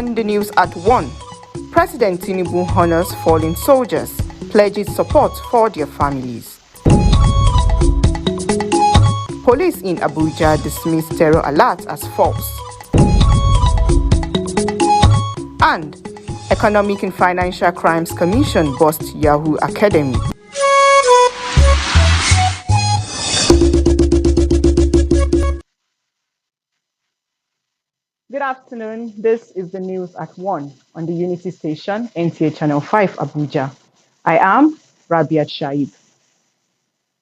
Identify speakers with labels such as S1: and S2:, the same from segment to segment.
S1: On the news at 1, President Tinubu honors fallen soldiers, pledges support for their families. Police in Abuja dismiss terror alert as false. And Economic and Financial Crimes Commission busts Yahoo Academy. Good afternoon. This is the news at 1 on the Unity Station, NTA Channel 5, Abuja. I am Rabiat Shaib.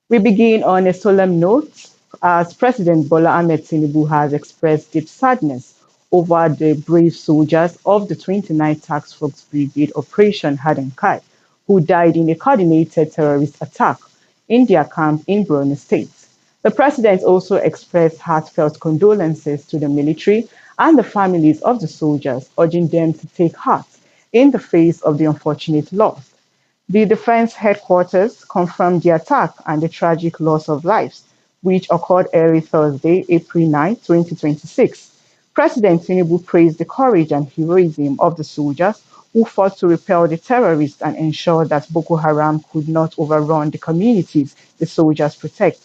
S1: We begin on a solemn note as President Bola Ahmed Tinubu has expressed deep sadness over the brave soldiers of the 29th Task Force Brigade Operation Hadenkai, who died in a coordinated terrorist attack in their camp in Borno State. The president also expressed heartfelt condolences to the military and the families of the soldiers, urging them to take heart in the face of the unfortunate loss. The Defense Headquarters confirmed the attack and the tragic loss of lives, which occurred early Thursday, April 9, 2026. President Tinubu praised the courage and heroism of the soldiers who fought to repel the terrorists and ensure that Boko Haram could not overrun the communities the soldiers protect.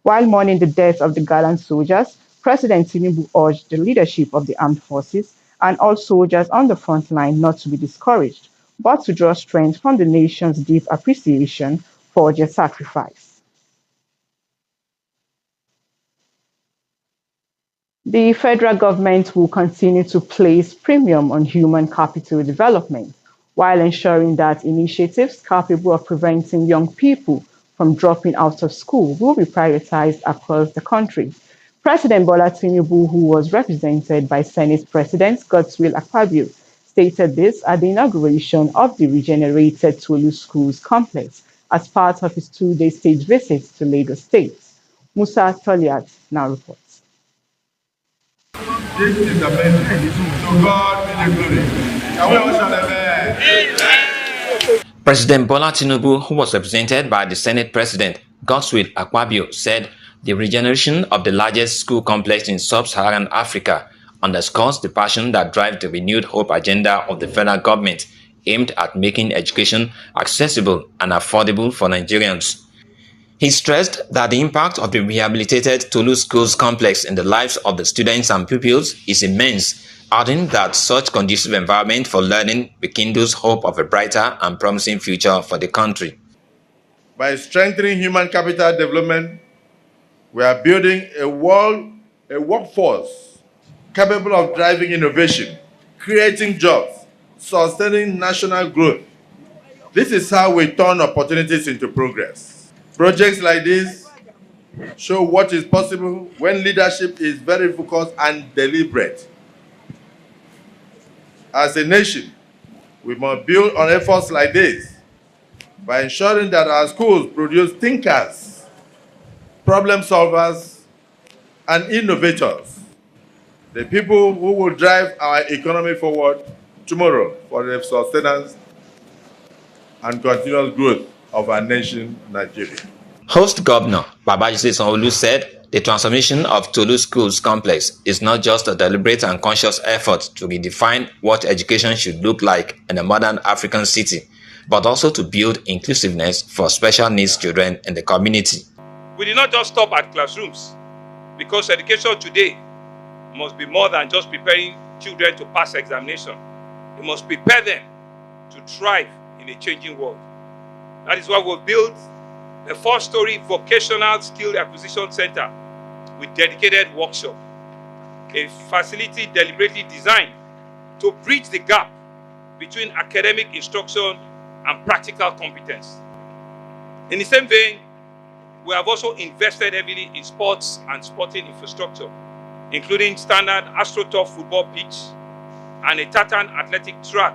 S1: While mourning the death of the gallant soldiers, President Tinubu urged the leadership of the armed forces and all soldiers on the front line not to be discouraged, but to draw strength from the nation's deep appreciation for their sacrifice. The federal government will continue to place premium on human capital development while ensuring that initiatives capable of preventing young people from dropping out of school will be prioritized across the country. President Bola Tinubu, who was represented by Senate President Godswill Akpabio, stated this at the inauguration of the regenerated Tolu Schools complex as part of his two-day state visit to Lagos State. Musa Toliat now reports.
S2: This is amazing. To God be the glory. And we all shall amen.
S3: President Bola Tinubu, who was represented by the Senate President Godswill Akpabio, said the regeneration of the largest school complex in sub-Saharan Africa underscores the passion that drives the renewed hope agenda of the federal government aimed at making education accessible and affordable for Nigerians. He stressed that the impact of the rehabilitated Tolu Schools complex in the lives of the students and pupils is immense, adding that such conducive environment for learning rekindles hope of a brighter and promising future for the country.
S2: By strengthening human capital development, we are building a workforce capable of driving innovation, creating jobs, sustaining national growth. This is how we turn opportunities into progress. Projects like this show what is possible when leadership is very focused and deliberate. As a nation, we must build on efforts like this by ensuring that our schools produce thinkers, problem solvers, and innovators, the people who will drive our economy forward tomorrow for the sustenance and continuous growth of our nation, Nigeria.
S3: Host Governor Babajide Sanwo-Olu said the transformation of Tolu Schools complex is not just a deliberate and conscious effort to redefine what education should look like in a modern African city, but also to build inclusiveness for special needs children in the community.
S4: We did not just stop at classrooms, because education today must be more than just preparing children to pass examination. It must prepare them to thrive in a changing world. That is why we built a 4-story vocational skill acquisition center with dedicated workshop, a facility deliberately designed to bridge the gap between academic instruction and practical competence. In the same vein, we have also invested heavily in sports and sporting infrastructure, including standard AstroTurf football pitch and a tartan athletic track.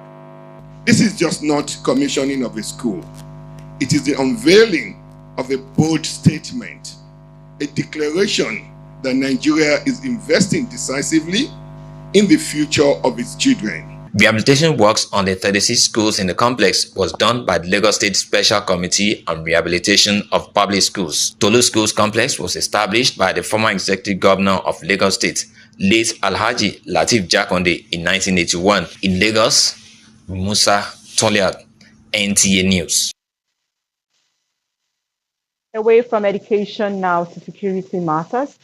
S5: This is just not commissioning of a school. It is the unveiling of a bold statement, a declaration that Nigeria is investing decisively in the future of its children.
S3: Rehabilitation works on the 36 schools in the complex was done by the Lagos State Special Committee on Rehabilitation of Public Schools. Tolu Schools Complex was established by the former Executive Governor of Lagos State, late Alhaji Latif Jakonde in 1981. In Lagos, Musa Toliad, NTA News.
S1: Away from education now to security matters,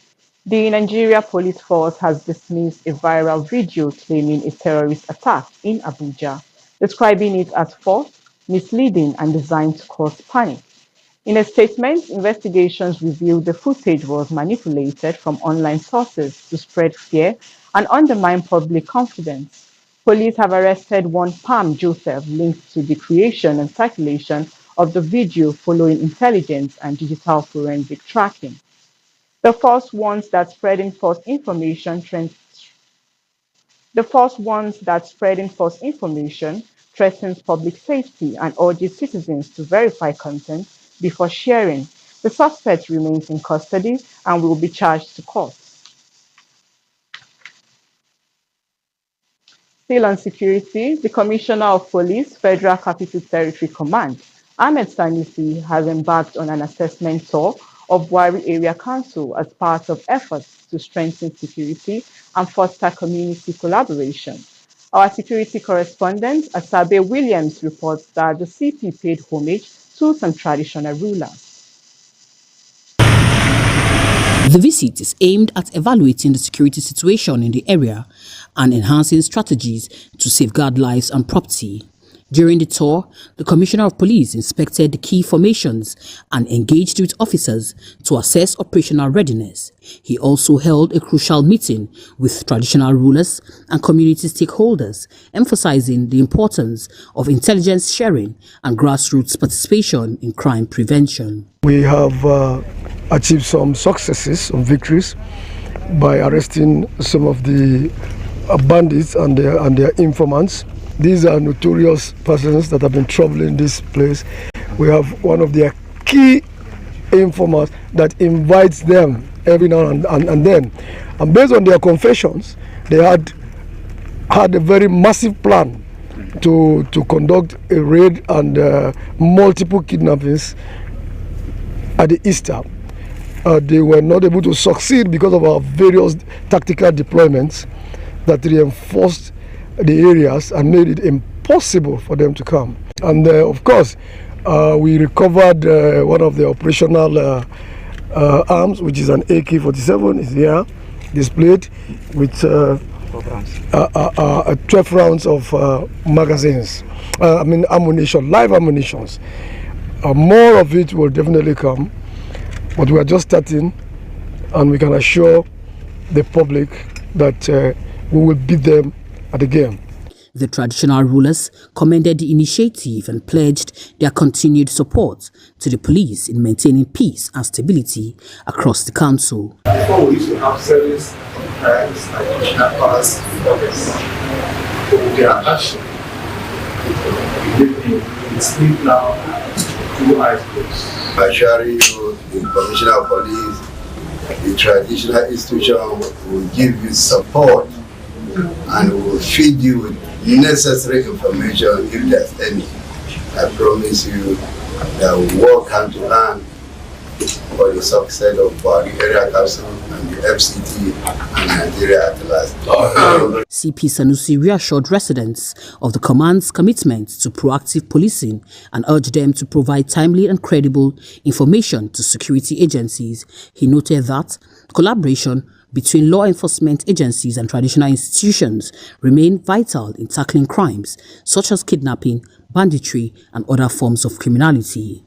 S1: the Nigeria Police Force has dismissed a viral video claiming a terrorist attack in Abuja, describing it as false, misleading, and designed to cause panic. In a statement, investigations revealed the footage was manipulated from online sources to spread fear and undermine public confidence. Police have arrested one Pam Joseph linked to the creation and circulation of the video following intelligence and digital forensic tracking. The force warns that spreading false information threatens public safety and urges citizens to verify content before sharing. The suspect remains in custody and will be charged to court. Still on security, the Commissioner of Police, Federal Capital Territory Command, Ahmed Sanusi, has embarked on an assessment tour of Wari Area Council as part of efforts to strengthen security and foster community collaboration. Our security correspondent, Asabe Williams, reports that the CP paid homage to some traditional rulers.
S6: The visit is aimed at evaluating the security situation in the area and enhancing strategies to safeguard lives and property. During the tour, the Commissioner of Police inspected the key formations and engaged with officers to assess operational readiness. He also held a crucial meeting with traditional rulers and community stakeholders, emphasizing the importance of intelligence sharing and grassroots participation in crime prevention.
S7: We have achieved some successes, some victories, by arresting some of the bandits and their informants. These are notorious persons that have been troubling this place. We have one of their key informants that invites them every now and then. And based on their confessions, they had a very massive plan to conduct a raid and multiple kidnappings at the Easter. They were not able to succeed because of our various tactical deployments that reinforced the areas and made it impossible for them to come. And of course, we recovered one of the operational arms, which is an AK-47, is here displayed with 12 rounds of magazines, ammunition, live ammunitions. More of it will definitely come, but we are just starting, and we can assure the public that we will beat them at the game.
S6: The traditional rulers commended the initiative and pledged their continued support to the police in maintaining peace and stability across the council.
S8: Before we used to have service times like kidnappers, others. But with their action, it's sleep now, 2 eyes closed.
S9: I assure you, the Commissioner of Police, the traditional institution will give you support and will feed you with necessary information if there's any. I promise you that we work hand to hand for the success of the area council and the FCT and Nigeria at large.
S6: CP Sanusi reassured residents of the command's commitment to proactive policing and urged them to provide timely and credible information to security agencies. He noted that collaboration between law enforcement agencies and traditional institutions remain vital in tackling crimes such as kidnapping, banditry, and other forms of criminality.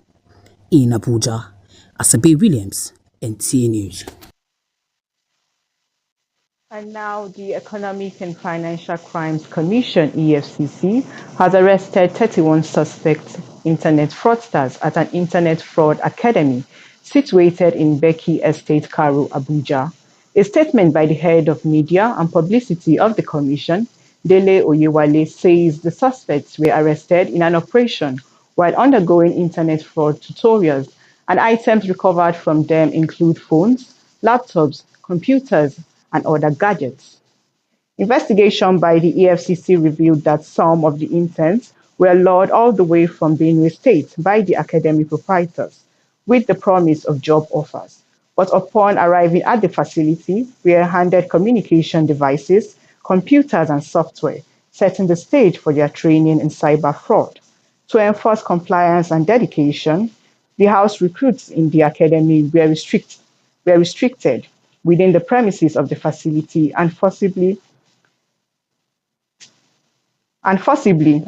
S6: In Abuja, Asabe Williams, NTA News.
S1: And now the Economic and Financial Crimes Commission, EFCC, has arrested 31 suspect internet fraudsters at an internet fraud academy situated in Bekki Estate, Karo, Abuja. A statement by the head of media and publicity of the commission, Dele Oyewale, says the suspects were arrested in an operation while undergoing internet fraud tutorials, and items recovered from them include phones, laptops, computers, and other gadgets. Investigation by the EFCC revealed that some of the interns were lured all the way from Benue State by the academy proprietors with the promise of job offers. But upon arriving at the facility, we were handed communication devices, computers, and software, setting the stage for their training in cyber fraud. To enforce compliance and dedication, the house recruits in the academy were restricted within the premises of the facility I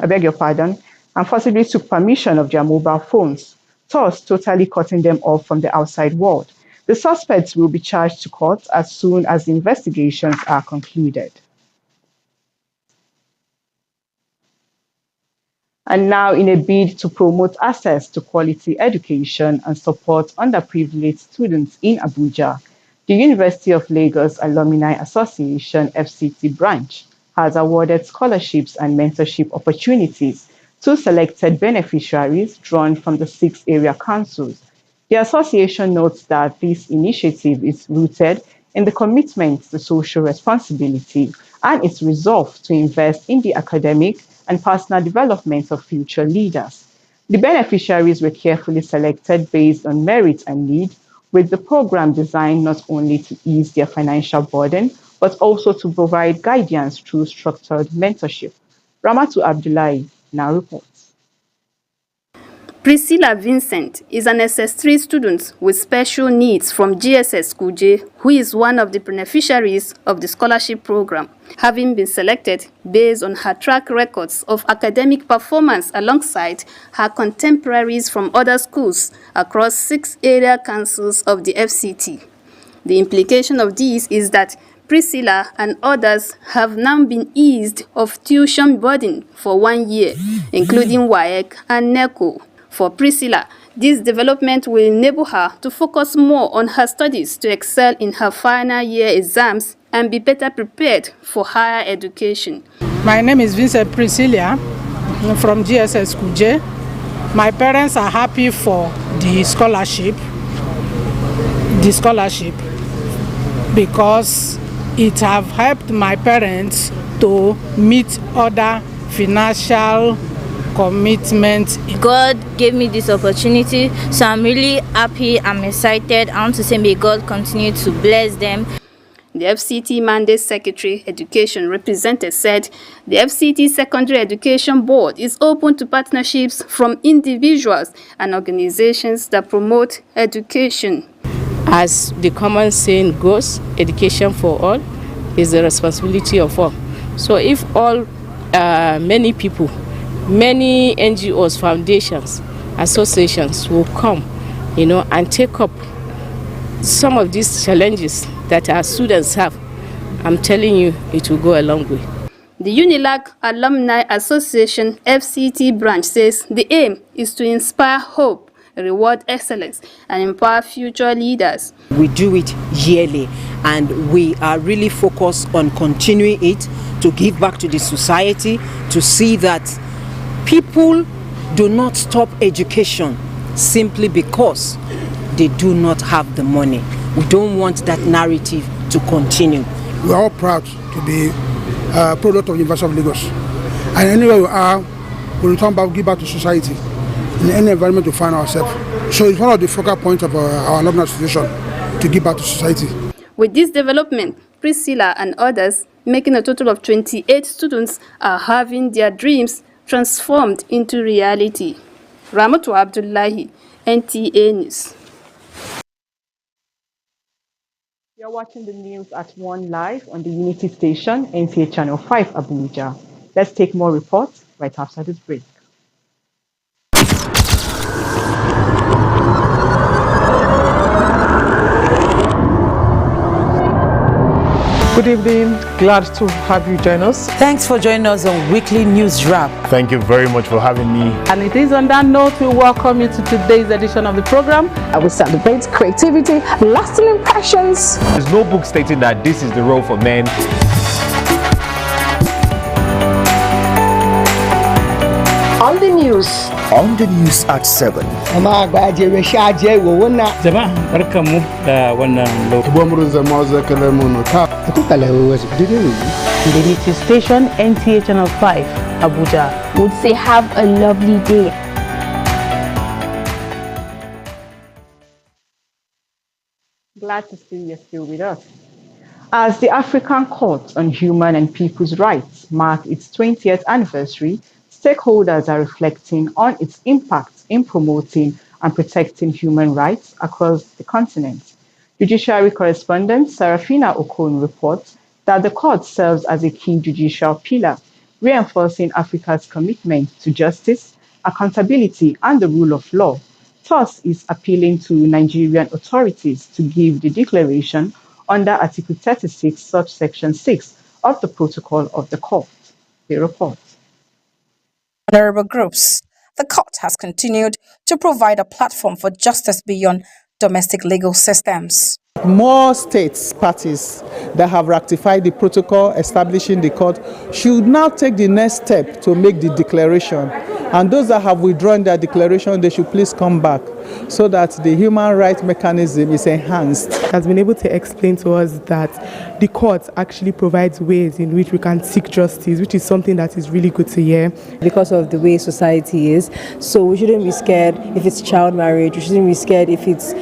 S1: beg your pardon, and forcibly took permission of their mobile phones, thus totally cutting them off from the outside world. The suspects will be charged to court as soon as the investigations are concluded. And now, in a bid to promote access to quality education and support underprivileged students in Abuja, the University of Lagos Alumni Association FCT branch has awarded scholarships and mentorship opportunities to selected beneficiaries drawn from the 6 area councils. The association notes that this initiative is rooted in the commitment to social responsibility and its resolve to invest in the academic and personal development of future leaders. The beneficiaries were carefully selected based on merit and need, with the program designed not only to ease their financial burden, but also to provide guidance through structured mentorship. Ramatu Abdullahi now reports.
S10: Priscilla Vincent is an SS3 student with special needs from GSS Kuje, who is one of the beneficiaries of the scholarship program, having been selected based on her track records of academic performance alongside her contemporaries from other schools across 6 area councils of the FCT. The implication of this is that Priscilla and others have now been eased of tuition burden for 1 year, including WAEC and NECO. For Priscilla, this development will enable her to focus more on her studies to excel in her final year exams and be better prepared for higher education.
S11: My name is Vincent Priscilla from GSS Kuje. My parents are happy for the scholarship because it have helped my parents to meet other financial commitment.
S12: God gave me this opportunity, so I'm really happy. I'm excited. I want to say may God continue to bless them.
S10: The FCT Mandate Secretary Education representative said the FCT Secondary Education Board is open to partnerships from individuals and organizations that promote education.
S13: As the common saying goes, education for all is the responsibility of all. So if all, many people, many NGOs, foundations, associations will come, and take up some of these challenges that our students have, I'm telling you, it will go a long way.
S10: The UNILAG Alumni Association FCT branch says the aim is to inspire hope, reward excellence, and empower future leaders.
S14: We do it yearly, and we are really focused on continuing it to give back to the society, to see that people do not stop education simply because they do not have the money. We don't want that narrative to continue.
S15: We are all proud to be a product of the University of Lagos. And anywhere we are, we return back, give back to society in any environment we find ourselves. So it's one of the focal points of our alumni association to give back to society.
S10: With this development, Priscilla and others, making a total of 28 students, are having their dreams transformed into reality. Ramatu Abdullahi, NTA News.
S1: You're watching the news at 1 live on the Unity Station, NTA Channel 5, Abuja. Let's take more reports right after this break.
S16: Good evening, glad to have you join us.
S17: Thanks for joining us on Weekly News Wrap.
S18: Thank you very much for having me.
S16: And it is on that note we welcome you to today's edition of the program.
S19: I will celebrate creativity, lasting impressions.
S18: There's no book stating that this is the role for men.
S19: On the news.
S20: On the news at 7.
S6: The Unity Station, NTA Channel 5, Abuja.
S19: Would say have a lovely day.
S1: Glad to see you're still with us. As the African Court on Human and People's Rights marks its 20th anniversary, stakeholders are reflecting on its impact in promoting and protecting human rights across the continent. Judiciary correspondent Serafina Okon reports that the court serves as a key judicial pillar, reinforcing Africa's commitment to justice, accountability, and the rule of law. Thus, is appealing to Nigerian authorities to give the declaration under Article 36, subsection 6 of the Protocol of the Court. They report.
S21: Honorable groups, the court has continued to provide a platform for justice beyond domestic legal systems.
S22: More states parties that have ratified the protocol establishing the court should now take the next step to make the declaration. And those that have withdrawn their declaration, they should please come back so that the human rights mechanism is enhanced.
S23: Has been able to explain to us that the court actually provides ways in which we can seek justice, which is something that is really good to hear.
S24: Because of the way society is, so we shouldn't be scared if it's child marriage, we shouldn't be scared if it's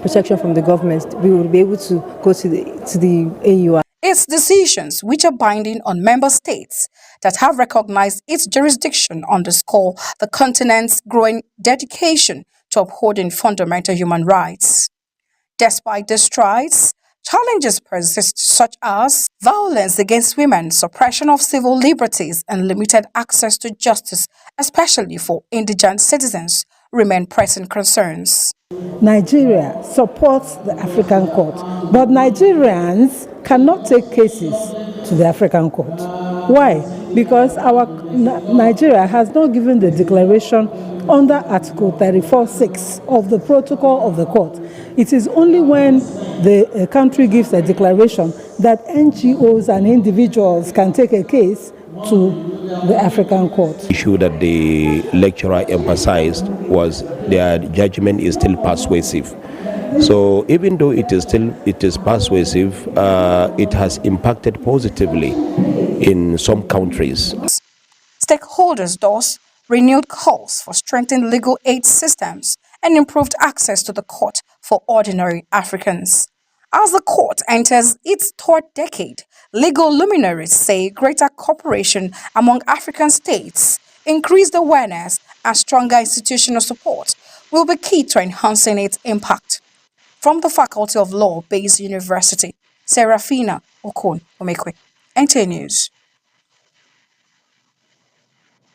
S24: protection from the government. We will be able to go to the AUR.
S21: Its decisions, which are binding on member states that have recognized its jurisdiction, underscore the continent's growing dedication to upholding fundamental human rights. Despite the strides, challenges persist, such as violence against women, suppression of civil liberties, and limited access to justice, especially for indigent citizens, remain pressing concerns.
S25: Nigeria supports the African Court, but Nigerians cannot take cases to the African Court. Why? Because Nigeria has not given the declaration under Article 34.6 of the Protocol of the Court. It is only when the country gives a declaration that NGOs and individuals can take a case to the African Court.
S26: The issue that the lecturer emphasized was their judgment is still persuasive. So even though it is persuasive, it has impacted positively in some countries.
S21: Stakeholders thus renewed calls for strengthened legal aid systems and improved access to the court for ordinary Africans. As the court enters its third decade, legal luminaries say greater cooperation among African states, increased awareness, and stronger institutional support will be key to enhancing its impact. From the Faculty of Law, Bayes University, Serafina Okon Omekwe, NTA News.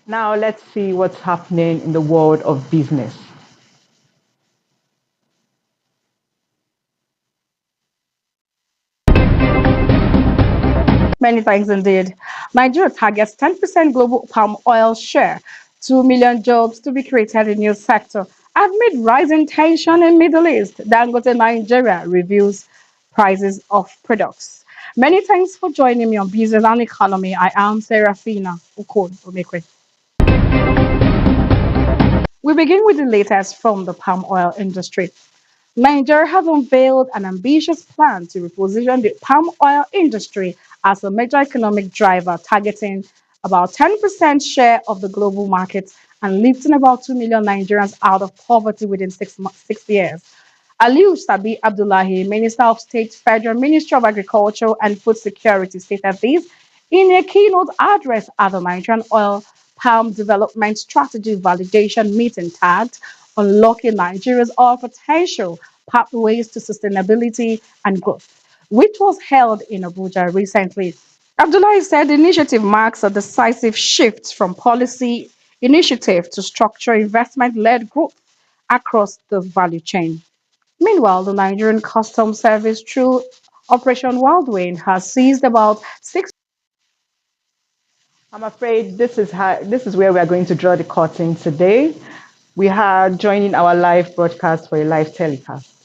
S1: Now let's see what's happening in the world of business.
S27: Many thanks indeed. Nigeria targets 10% global palm oil share, 2 million jobs to be created in new sector. Amid rising tension in Middle East, Dangote Nigeria reviews prices of products. Many thanks for joining me on Business and Economy. I am Serafina Okon Omekwe. We begin with the latest from the palm oil industry. Nigeria has unveiled an ambitious plan to reposition the palm oil industry as a major economic driver, targeting about 10% share of the global market and lifting about 2 million Nigerians out of poverty within 6 years. Aliu Sabi Abdullahi, Minister of State, Federal Ministry of Agriculture and Food Security, stated this in a keynote address at the Nigerian Oil Palm Development Strategy Validation Meeting tagged Unlocking Nigeria's Oil Potential, Pathways to Sustainability and Growth, which was held in Abuja recently. Abdullahi said the initiative marks a decisive shift from policy initiative to structure investment-led growth across the value chain. Meanwhile, the Nigerian Customs Service, through Operation Wildwind, has seized about 6.
S1: I'm afraid this is where we are going to draw the curtain today. We are joining our live broadcast for a live telecast.